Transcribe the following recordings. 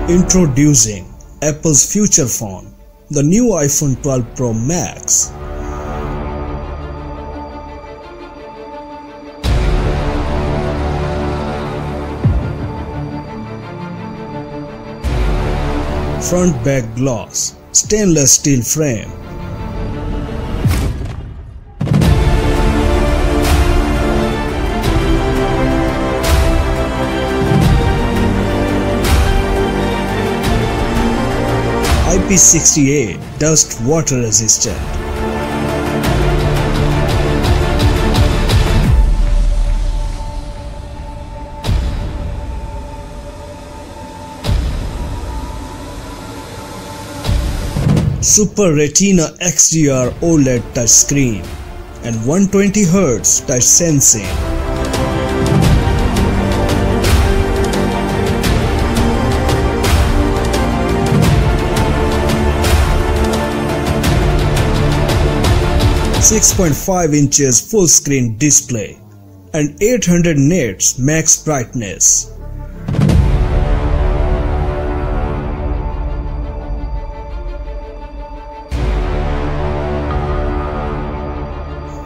Introducing Apple's future phone, the new iPhone 12 Pro Max. Front back gloss, stainless steel frame. IP68 dust water resistant. Super Retina XDR OLED touchscreen and 120Hz touch sensing. .5 inches full screen display and 800 nits max brightness.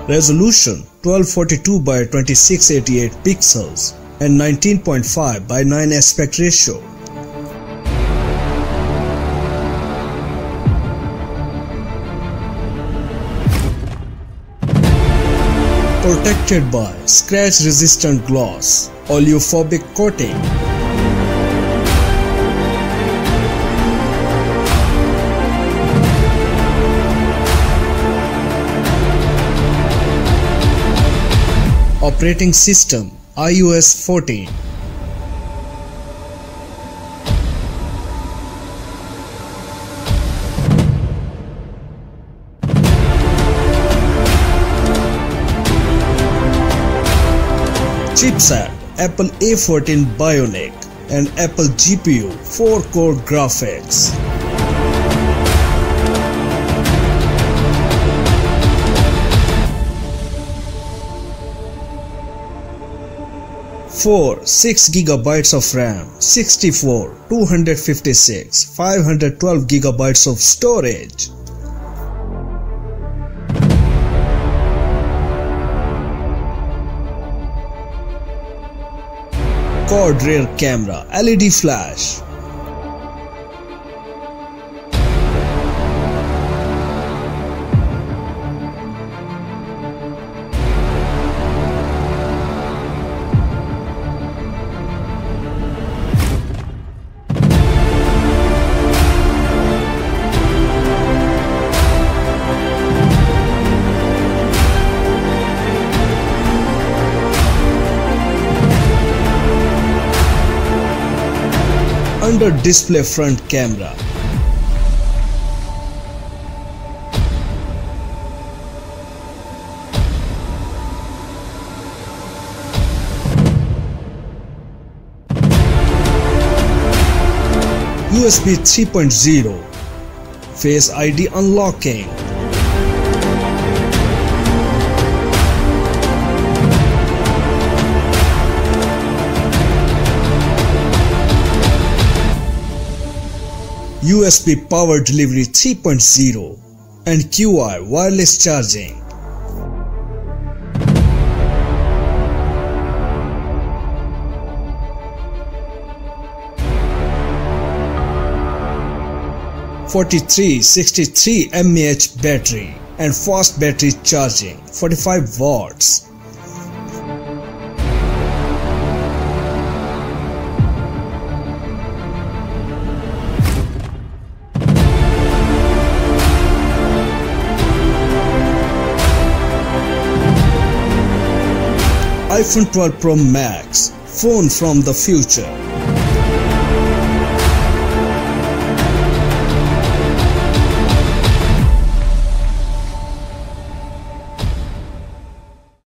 Resolution 1242 by 2688 pixels and 19.5 by 9 aspect ratio. Protected by scratch-resistant gloss, oleophobic coating. Operating system iOS 14. Chipset Apple A14 Bionic and Apple GPU 4-core graphics. For 6 GB of RAM, 64, 256, 512 GB of storage. Quad rear camera, LED flash. Under display front camera. USB 3.0 Face ID unlocking. USB power delivery 3.0 and QI wireless charging. (4363 mAh battery and fast battery charging, 45 watts. iPhone 12 Pro Max, phone from the future.